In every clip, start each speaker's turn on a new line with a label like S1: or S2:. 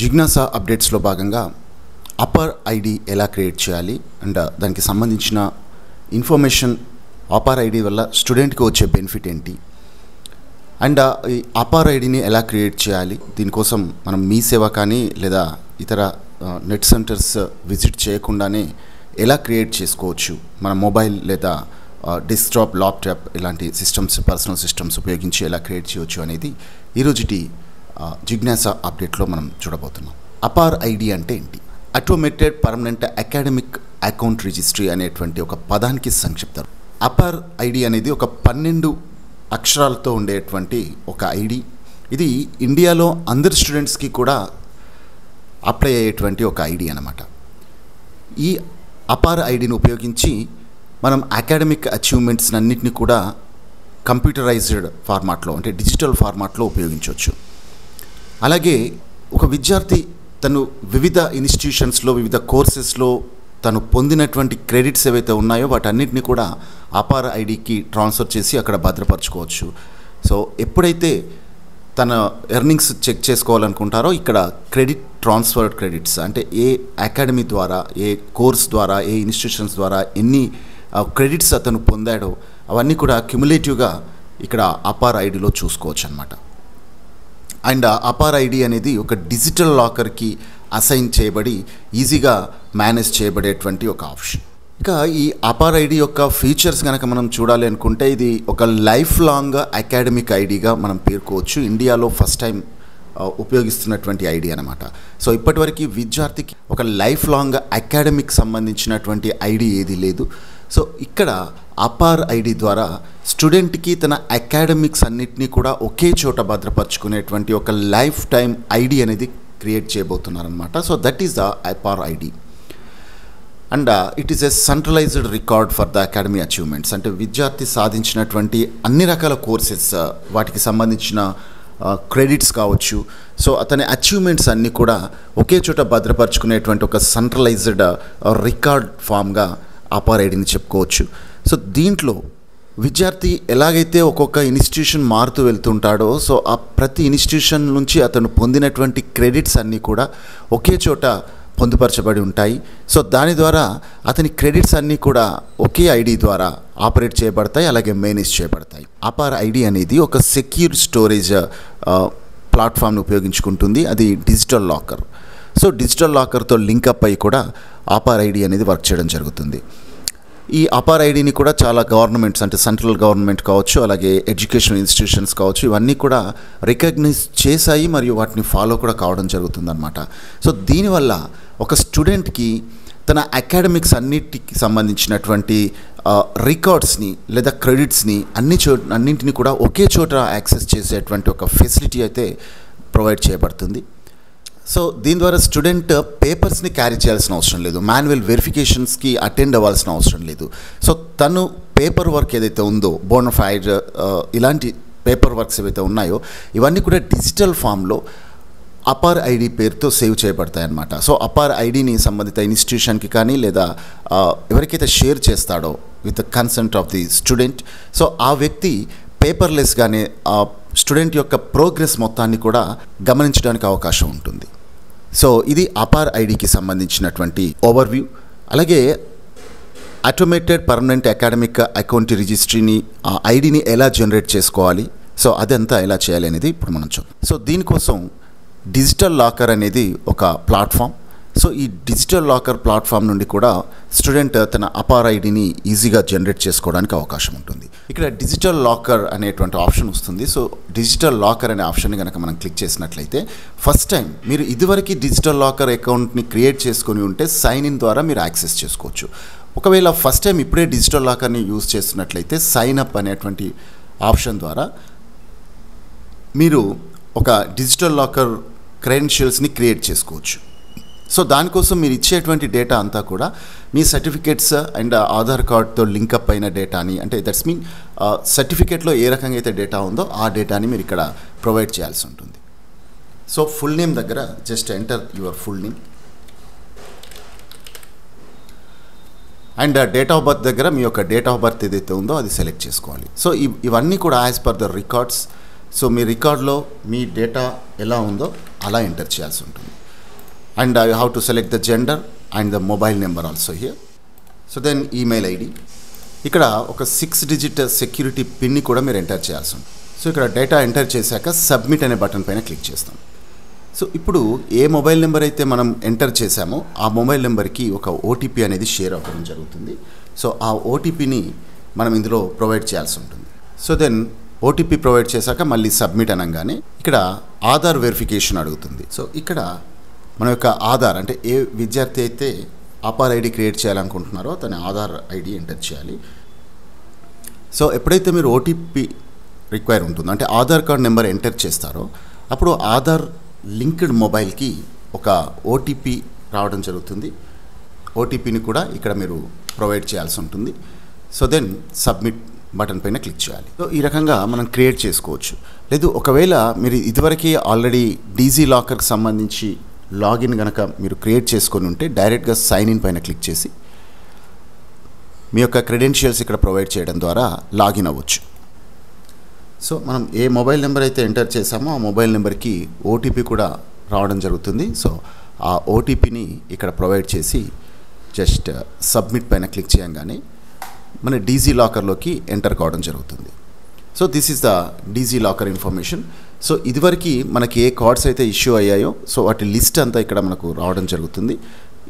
S1: జిజ్ఞాస అప్డేట్స్లో భాగంగా అపర్ ఐడి ఎలా క్రియేట్ చేయాలి అండ్ దానికి సంబంధించిన ఇన్ఫర్మేషన్ అపర్ ఐడి వల్ల స్టూడెంట్కి వచ్చే బెనిఫిట్ ఏంటి అండ్ ఈ అపర్ ఐడిని ఎలా క్రియేట్ చేయాలి, దీనికోసం మనం మీ సేవ కానీ లేదా ఇతర నెట్ సెంటర్స్ విజిట్ చేయకుండానే ఎలా క్రియేట్ చేసుకోవచ్చు, మన మొబైల్ లేదా డెస్క్టాప్ ల్యాప్టాప్ ఇలాంటి సిస్టమ్స్ పర్సనల్ సిస్టమ్స్ ఉపయోగించి ఎలా క్రియేట్ చేయవచ్చు అనేది ఈరోజుటి జిజ్ఞాస అప్డేట్లో మనం చూడబోతున్నాం. అపర్ ఐడి అంటే ఏంటి? Automated permanent academic account registry అనేటువంటి ఒక పదానికి సంక్షిప్తం. అపర్ ఐడి అనేది ఒక 12 అక్షరాలతో ఉండేటువంటి ఒక ఐడి. ఇది ఇండియాలో అందరి స్టూడెంట్స్కి కూడా అప్లై అయ్యేటువంటి ఒక ఐడి అన్నమాట. ఈ అపర్ ఐడిని ఉపయోగించి మనం అకాడమిక్ అచీవ్మెంట్స్ అన్నింటినీ కూడా కంప్యూటరైజ్డ్ ఫార్మాట్లో అంటే డిజిటల్ ఫార్మాట్లో ఉపయోగించవచ్చు. అలాగే ఒక విద్యార్థి తను వివిధ ఇన్స్టిట్యూషన్స్లో వివిధ కోర్సెస్లో తను పొందినటువంటి క్రెడిట్స్ ఏవైతే ఉన్నాయో వాటన్నిటిని కూడా అపర్ ఐడికి ట్రాన్స్ఫర్ చేసి అక్కడ భద్రపరచుకోవచ్చు. సో ఎప్పుడైతే తన ఎర్నింగ్స్ చెక్ చేసుకోవాలనుకుంటారో ఇక్కడ ట్రాన్స్ఫర్డ్ క్రెడిట్స్ అంటే ఏ అకాడమీ ద్వారా, ఏ కోర్స్ ద్వారా, ఏ ఇన్స్టిట్యూషన్స్ ద్వారా ఎన్ని క్రెడిట్స్ అతను పొందాడో అవన్నీ కూడా క్యుములేటివ్గా ఇక్కడ అపర్ ఐడిలో చూసుకోవచ్చు అన్నమాట. అండ్ అపర్ ఐడి అనేది ఒక డిజిటల్ లాకర్కి అసైన్ చేయబడి ఈజీగా మేనేజ్ చేయబడేటువంటి ఒక ఆప్షన్. ఇంకా ఈ అపర్ ఐడి యొక్క ఫీచర్స్ కనుక మనం చూడాలి అనుకుంటే ఇది ఒక లైఫ్ లాంగ్ అకాడమిక్ ఐడిగా మనం పేర్కోవచ్చు. ఇండియాలో ఫస్ట్ టైం ఉపయోగిస్తున్నటువంటి ఐడి అనమాట. సో ఇప్పటివరకు విద్యార్థికి ఒక లైఫ్ లాంగ్ అకాడమిక్ సంబంధించినటువంటి ఐడి ఏది లేదు. సో ఇక్కడ అపర్ ఐడి ద్వారా స్టూడెంట్కి తన అకాడమిక్స్ అన్నిటినీ కూడా ఒకే చోట భద్రపరచుకునేటువంటి ఒక లైఫ్ టైం ఐడి అనేది క్రియేట్ చేయబోతున్నారనమాట. So that is the APAAR ID and it is a centralised record for the academy achievements. అంటే విద్యార్థి సాధించినటువంటి అన్ని రకాల కోర్సెస్ వాటికి సంబంధించిన క్రెడిట్స్ కావచ్చు, సో అతని అచీవ్మెంట్స్ అన్నీ కూడా ఒకే చోట భద్రపరచుకునేటువంటి ఒక సెంట్రలైజ్డ్ రికార్డ్ ఫామ్గా అపర్ ఐడిని చెప్పుకోవచ్చు. సో దీంట్లో విద్యార్థి ఎలాగైతే ఒక్కొక్క ఇన్స్టిట్యూషన్ మారుతూ వెళ్తుంటాడో సో ఆ ప్రతి ఇన్స్టిట్యూషన్ నుంచి అతను పొందినటువంటి క్రెడిట్స్ అన్నీ కూడా ఒకే చోట పొందుపరచబడి ఉంటాయి. సో దాని ద్వారా అతని క్రెడిట్స్ అన్నీ కూడా ఒకే ఐడి ద్వారా ఆపరేట్ చేయబడతాయి, అలాగే మేనేజ్ చేయబడతాయి. అపర్ ఐడి అనేది ఒక సెక్యూర్ స్టోరేజ్ ప్లాట్ఫామ్ని ఉపయోగించుకుంటుంది. అది డిజిటల్ లాకర్. సో డిజిటల్ లాకర్తో లింకప్ అయ్యి కూడా అపర్ ఐడి అనేది వర్క్ చేయడం జరుగుతుంది. ఈ అపర్ ఐడిని కూడా చాలా గవర్నమెంట్స్ అంటే సెంట్రల్ గవర్నమెంట్ కావచ్చు, అలాగే ఎడ్యుకేషనల్ ఇన్స్టిట్యూషన్స్ కావచ్చు, ఇవన్నీ కూడా రికగ్నైజ్ చేశాయి మరియు వాటిని ఫాలో కూడా కావడం జరుగుతుందన్నమాట. సో దీనివల్ల ఒక స్టూడెంట్కి తన అకాడమిక్స్ అన్నిటికి సంబంధించినటువంటి రికార్డ్స్ని లేదా క్రెడిట్స్ని అన్నింటినీ కూడా ఒకే చోట యాక్సెస్ చేసేటువంటి ఒక ఫెసిలిటీ అయితే ప్రొవైడ్ చేయబడుతుంది. సో దీని ద్వారా స్టూడెంట్ పేపర్స్ని క్యారీ చేయాల్సిన అవసరం లేదు, మాన్యువల్ వెరిఫికేషన్స్కి అటెండ్ అవ్వాల్సిన అవసరం లేదు. సో తను పేపర్ వర్క్ ఏదైతే ఉందో బోనఫైడ్ ఇలాంటి పేపర్ వర్క్స్ ఏవైతే ఉన్నాయో ఇవన్నీ కూడా డిజిటల్ ఫామ్లో అపర్ ఐడి పేరుతో సేవ్ చేయబడతాయి అన్నమాట. సో అపర్ ఐడిని సంబంధిత ఇన్స్టిట్యూషన్కి కానీ లేదా ఎవరికైతే షేర్ చేస్తాడో with the consent of the student, so ఆ వ్యక్తి పేపర్లెస్గానే స్టూడెంట్ యొక్క ప్రోగ్రెస్ మొత్తాన్ని కూడా గమనించడానికి అవకాశం ఉంటుంది. సో ఇది అపర్ ఐడికి సంబంధించినటువంటి ఓవర్వ్యూ. అలాగే ఆటోమేటెడ్ పర్మనెంట్ అకాడమిక్ అకౌంట్ రిజిస్ట్రీని ఆ ఐడిని ఎలా జనరేట్ చేసుకోవాలి, సో అదంతా ఎలా చేయాలి అనేది ఇప్పుడు మనం చూద్దాం. సో దీనికోసం డిజిటల్ లాకర్ అనేది ఒక ప్లాట్ఫామ్. సో ఈ డిజిటల్ లాకర్ ప్లాట్ఫామ్ నుండి కూడా స్టూడెంట్ తన అపర్ ఐడిని ఈజీగా జనరేట్ చేసుకోవడానికి అవకాశం ఉంటుంది. ఇక్కడ డిజిటల్ లాకర్ అనేటువంటి ఆప్షన్ వస్తుంది. సో డిజిటల్ లాకర్ అనే ఆప్షన్ని కనుక మనం క్లిక్ చేసినట్లయితే ఫస్ట్ టైం మీరు ఇదివరకు డిజిటల్ లాకర్ అకౌంట్ని క్రియేట్ చేసుకొని ఉంటే సైన్ ఇన్ ద్వారా మీరు యాక్సెస్ చేసుకోవచ్చు. ఒకవేళ ఫస్ట్ టైం ఇప్పుడే డిజిటల్ లాకర్ని యూజ్ చేస్తున్నట్లయితే సైన్ అప్ అనేటువంటి ఆప్షన్ ద్వారా మీరు ఒక డిజిటల్ లాకర్ క్రెడెన్షియల్స్ని క్రియేట్ చేసుకోవచ్చు. సో దానికోసం మీరు ఇచ్చేటువంటి డేటా అంతా కూడా మీ సర్టిఫికేట్స్ అండ్ ఆధార్ కార్డ్తో లింకప్ అయిన డేటాని, అంటే దట్స్ మీన్ సర్టిఫికేట్లో ఏ రకంగా అయితే డేటా ఉందో ఆ డేటాని మీరు ఇక్కడ ప్రొవైడ్ చేయాల్సి ఉంటుంది. సో ఫుల్ నేమ్ దగ్గర just enter your full name and date of birth దగ్గర మీ యొక్క డేట్ ఆఫ్ బర్త్ ఏదైతే ఉందో అది సెలెక్ట్ చేసుకోవాలి. సో ఇవన్నీ కూడా as per the records. So మీ రికార్డ్లో మీ డేటా ఎలా ఉందో అలా ఎంటర్ చేయాల్సి ఉంటుంది. and you have to select the gender and the mobile number also here. So then email ID. ఇక్కడ ఒక 6 డిజిట్ సెక్యూరిటీ పిన్ని కూడా మీరు ఎంటర్ చేయాల్సి ఉంది. సో ఇక్కడ డేటా ఎంటర్ చేశాక సబ్మిట్ అనే బటన్ పైన క్లిక్ చేస్తాం. సో ఇప్పుడు ఏ మొబైల్ నెంబర్ అయితే మనం ఎంటర్ చేశామో ఆ మొబైల్ నెంబర్కి ఒక ఓటీపీ అనేది షేర్ అవ్వడం జరుగుతుంది. సో ఆ ఓటీపీని మనం ఇందులో ప్రొవైడ్ చేయాల్సి ఉంటుంది. సో దెన్ ఓటీపీ ప్రొవైడ్ చేశాక మళ్ళీ సబ్మిట్ అనగానే ఇక్కడ ఆధార్ వెరిఫికేషన్ అడుగుతుంది. సో ఇక్కడ మన యొక్క ఆధార్ అంటే ఏ విద్యార్థి అయితే ఆపార్ ఐడి క్రియేట్ చేయాలనుకుంటున్నారో తన ఆధార్ ఐడి ఎంటర్ చేయాలి. సో ఎప్పుడైతే మీరు ఓటీపీ రిక్వైర్ ఉంటుందో అంటే ఆధార్ కార్డ్ నెంబర్ ఎంటర్ చేస్తారో అప్పుడు ఆధార్ లింక్డ్ మొబైల్కి ఒక ఓటీపీ రావడం జరుగుతుంది. ఓటీపీని కూడా ఇక్కడ మీరు ప్రొవైడ్ చేయాల్సి ఉంటుంది. సో దెన్ సబ్మిట్ బటన్ పైన క్లిక్ చేయాలి. సో ఈ రకంగా మనం క్రియేట్ చేసుకోవచ్చు. లేదు ఒకవేళ మీరు ఇదివరకే ఆల్రెడీ డీజీ లాకర్కి సంబంధించి లాగిన్ కనుక మీరు క్రియేట్ చేసుకొని ఉంటే డైరెక్ట్గా సైన్ ఇన్ పైన క్లిక్ చేసి మీ యొక్క క్రెడెన్షియల్స్ ఇక్కడ ప్రొవైడ్ చేయడం ద్వారా లాగిన్ అవ్వచ్చు. సో మనం ఏ మొబైల్ నెంబర్ అయితే ఎంటర్ చేసామో ఆ మొబైల్ నెంబర్కి ఓటీపీ కూడా రావడం జరుగుతుంది. సో ఆ ఓటీపీని ఇక్కడ ప్రొవైడ్ చేసి జస్ట్ సబ్మిట్ పైన క్లిక్ చేయగానే మన డీజీ లాకర్లోకి ఎంటర్ కావడం జరుగుతుంది. So this is the DG locker information. So ఇదివరకు మనకి ఏ కార్డ్స్ అయితే ఇష్యూ అయ్యాయో సో వాటి లిస్ట్ అంతా ఇక్కడ మనకు రావడం జరుగుతుంది.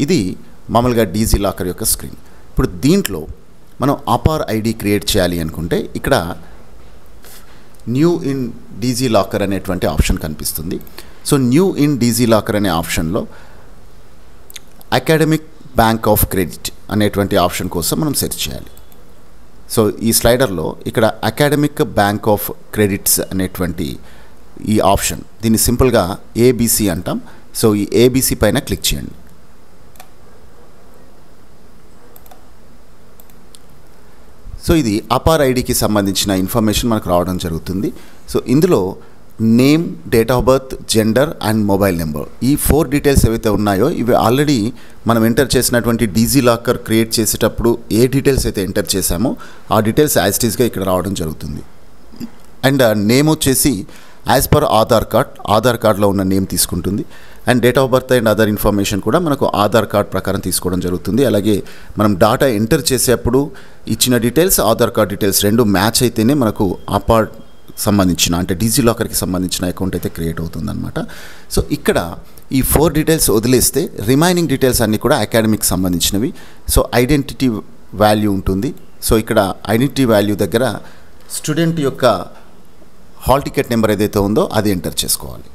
S1: ఇది మామూలుగా డీజీ లాకర్ యొక్క స్క్రీన్. ఇప్పుడు దీంట్లో మనం ఆపార్ ఐడి క్రియేట్ చేయాలి అనుకుంటే ఇక్కడ న్యూ ఇన్ డీజీ లాకర్ అనేటువంటి ఆప్షన్ కనిపిస్తుంది. So new in DG locker అనే ఆప్షన్లో అకాడమిక్ బ్యాంక్ ఆఫ్ క్రెడిట్ అనేటువంటి ఆప్షన్ కోసం మనం సెర్చ్ చేయాలి. సో ఈ స్లైడర్లో ఇక్కడ అకాడమిక్ బ్యాంక్ ఆఫ్ క్రెడిట్స్ అనేటువంటి ఈ ఆప్షన్, దీన్ని సింపుల్గా ఏబీసీ అంటాం. సో ఈ ఏబీసీ పైన క్లిక్ చేయండి. సో ఇది ఆపార్ ఐడికి సంబంధించిన ఇన్ఫర్మేషన్ మనకు రావడం జరుగుతుంది. సో ఇందులో name, date of birth, gender and mobile number ఈ 4 డీటెయిల్స్ ఏవైతే ఉన్నాయో ఇవి ఆల్రెడీ మనం ఎంటర్ చేసినటువంటి డీజీ లాకర్ క్రియేట్ చేసేటప్పుడు ఏ డీటెయిల్స్ అయితే ఎంటర్ చేసామో ఆ డీటెయిల్స్ యాజ్ ఇట్ ఈస్గా ఇక్కడ రావడం జరుగుతుంది. అండ్ నేమ్ వచ్చేసి యాజ్ పర్ ఆధార్ కార్డ్లో ఉన్న నేమ్ తీసుకుంటుంది. And date of birth and other information కూడా మనకు ఆధార్ కార్డ్ ప్రకారం తీసుకోవడం జరుగుతుంది. అలాగే మనం డాటా ఎంటర్ చేసేప్పుడు ఇచ్చిన details, Aadhaar card details 2 match అయితేనే మనకు ఆపార్ సంబంధించిన అంటే డీజీ లాకర్కి సంబంధించిన అకౌంట్ అయితే క్రియేట్ అవుతుందన్నమాట. సో ఇక్కడ ఈ 4 డీటెయిల్స్ వదిలేస్తే రిమైనింగ్ డీటెయిల్స్ అన్నీ కూడా అకాడమిక్ సంబంధించినవి. సో ఐడెంటిటీ వాల్యూ ఉంటుంది. సో ఇక్కడ ఐడెంటిటీ వాల్యూ దగ్గర స్టూడెంట్ యొక్క హాల్ టికెట్ నెంబర్ ఏదైతే ఉందో అది ఎంటర్ చేసుకోవాలి.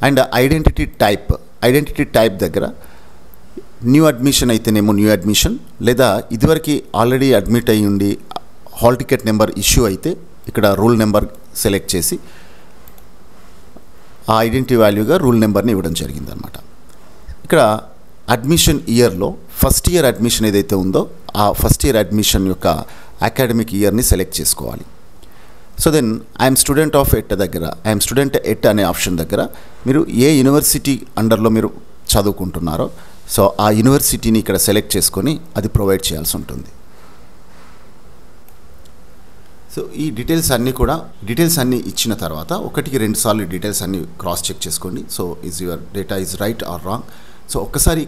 S1: అండ్ ఐడెంటిటీ టైప్ దగ్గర న్యూ అడ్మిషన్ అయితేనేమో న్యూ అడ్మిషన్, లేదా ఇదివరకు ఆల్రెడీ అడ్మిట్ అయ్యి ఉండి హాల్ టికెట్ నెంబర్ ఇష్యూ అయితే ఇక్కడ రూల్ నెంబర్ సెలెక్ట్ చేసి ఆ ఐడెంటిటీ వాల్యూగా రూల్ నెంబర్ని ఇవ్వడం జరిగిందనమాట. ఇక్కడ అడ్మిషన్ ఇయర్లో ఫస్ట్ ఇయర్ అడ్మిషన్ ఏదైతే ఉందో ఆ ఫస్ట్ ఇయర్ అడ్మిషన్ యొక్క అకాడమిక్ ఇయర్ని సెలెక్ట్ చేసుకోవాలి. So then I'm student of at దగ్గర ఐఎమ్ స్టూడెంట్ ఎట్ అనే ఆప్షన్ దగ్గర మీరు ఏ యూనివర్సిటీ అండర్లో మీరు చదువుకుంటున్నారో సో ఆ యూనివర్సిటీని ఇక్కడ సెలెక్ట్ చేసుకొని అది ప్రొవైడ్ చేయాల్సి ఉంటుంది. సో ఈ డీటెయిల్స్ అన్నీ ఇచ్చిన తర్వాత 1-2 సార్లు డీటెయిల్స్ అన్నీ క్రాస్ చెక్ చేసుకోండి. So is your data is right are wrong. So ఒక్కసారి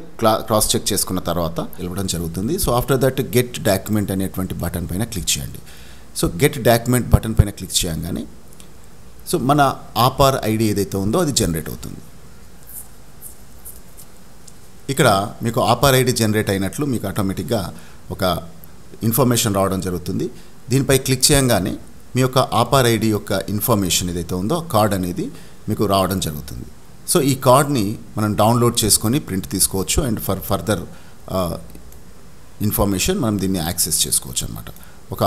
S1: క్రాస్ చెక్ చేసుకున్న తర్వాత ఇవ్వడం జరుగుతుంది. So after that get document అనేటువంటి బటన్ పైన క్లిక్ చేయండి. సో గెట్ డాక్యుమెంట్ బటన్ పైన క్లిక్ చేయగానే సో మన ఆపార్ ఐడి ఏదైతే ఉందో అది జనరేట్ అవుతుంది. ఇక్కడ మీకు ఆపార్ ఐడి జనరేట్ అయినట్లు మీకు ఆటోమేటిక్గా ఒక ఇన్ఫర్మేషన్ రావడం జరుగుతుంది. దీనిపై క్లిక్ చేయగానే మీ యొక్క ఆపార్ ఐడి యొక్క ఇన్ఫర్మేషన్ ఏదైతే ఉందో కార్డ్ అనేది మీకు రావడం జరుగుతుంది. సో ఈ కార్డ్ని మనం డౌన్లోడ్ చేసుకొని ప్రింట్ తీసుకోవచ్చు. అండ్ ఫర్దర్ ఇన్ఫర్మేషన్ మనం దీన్ని యాక్సెస్ చేసుకోవచ్చు అన్నమాట. ఒక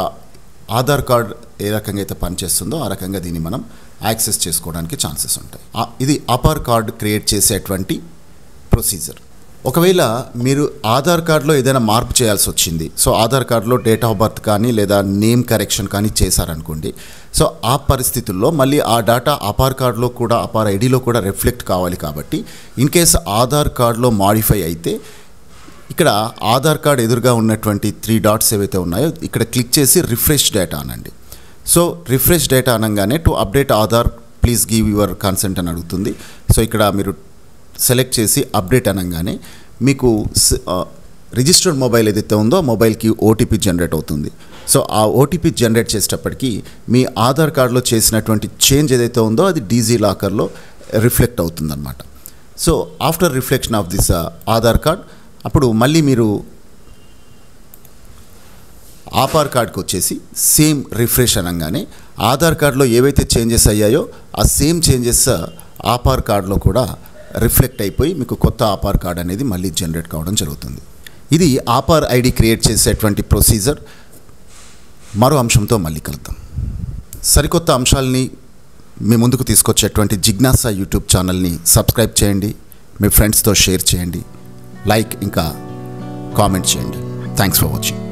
S1: ఆధార్ కార్డ్ ఏ రకంగా అయితే పనిచేస్తుందో ఆ రకంగా దీన్ని మనం యాక్సెస్ చేసుకోవడానికి ఛాన్సెస్ ఉంటాయి. ఇది ఆపార్ కార్డ్ క్రియేట్ చేసేటువంటి ప్రొసీజర్. ఒకవేళ మీరు ఆధార్ కార్డులో ఏదైనా మార్పు చేయాల్సి వచ్చింది, సో ఆధార్ కార్డులో డేట్ ఆఫ్ బర్త్ కానీ లేదా నేమ్ కరెక్షన్ కానీ చేశారనుకోండి, సో ఆ పరిస్థితుల్లో మళ్ళీ ఆ డేటా ఆపార్ కార్డులో కూడా ఆపార్ ఐడిలో కూడా రిఫ్లెక్ట్ కావాలి. కాబట్టి ఇన్ కేస్ ఆధార్ కార్డులో మాడిఫై అయితే ఇక్కడ ఆధార్ కార్డ్ ఎదురుగా ఉన్నటువంటి 3 డాట్స్ ఏవైతే ఉన్నాయో ఇక్కడ క్లిక్ చేసి రిఫ్రెష్ డేటా అనండి. సో రిఫ్రెష్ డేటా అనగానే to update Aadhaar please give your consent అని అడుగుతుంది. సో ఇక్కడ మీరు సెలెక్ట్ చేసి అప్డేట్ అనగానే మీకు రిజిస్టర్డ్ మొబైల్ ఏదైతే ఉందో మొబైల్కి ఓటీపీ జనరేట్ అవుతుంది. సో ఆ ఓటీపీ జనరేట్ చేసేటప్పటికి మీ ఆధార్ కార్డులో చేసినటువంటి చేంజ్ ఏదైతే ఉందో అది డీజీ లాకర్లో రిఫ్లెక్ట్ అవుతుందన్నమాట. So after reflection of this Aadhaar card అప్పుడు మళ్ళీ మీరు ఆపార్ కార్డ్కి వచ్చేసి సేమ్ రిఫ్రెష్ అనగానే ఆధార్ కార్డులో ఏవైతే చేంజెస్ అయ్యాయో ఆ సేమ్ చేంజెస్ ఆపార్ కార్డులో కూడా రిఫ్లెక్ట్ అయిపోయి మీకు కొత్త ఆపార్ కార్డ్ అనేది మళ్ళీ జనరేట్ కావడం జరుగుతుంది. ఇది ఆపార్ ఐడి క్రియేట్ చేసేటువంటి ప్రొసీజర్. మరో అంశంతో మళ్ళీ కలుద్దాం. సరికొత్త అంశాలని మీ ముందుకు తీసుకొచ్చేటువంటి జిజ్ఞాస యూట్యూబ్ ఛానల్ని సబ్స్క్రైబ్ చేయండి, మీ ఫ్రెండ్స్తో షేర్ చేయండి, లైక్ ఇంకా కామెంట్ చేయండి. Thanks for watching.